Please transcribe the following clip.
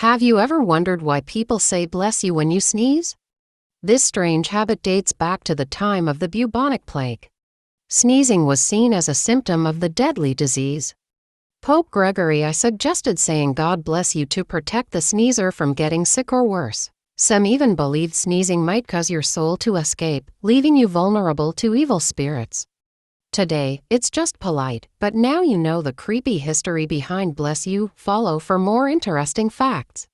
Have you ever wondered why people say bless you when you sneeze? This strange habit dates back to the time of the Bubonic Plague. Sneezing was seen as a symptom of the deadly disease. Pope Gregory I suggested saying God bless you to protect the sneezer from getting sick or worse. Some even believed sneezing might cause your soul to escape, leaving you vulnerable to evil spirits. Today, it's just polite, but now you know the creepy history behind bless you. Follow for more interesting facts.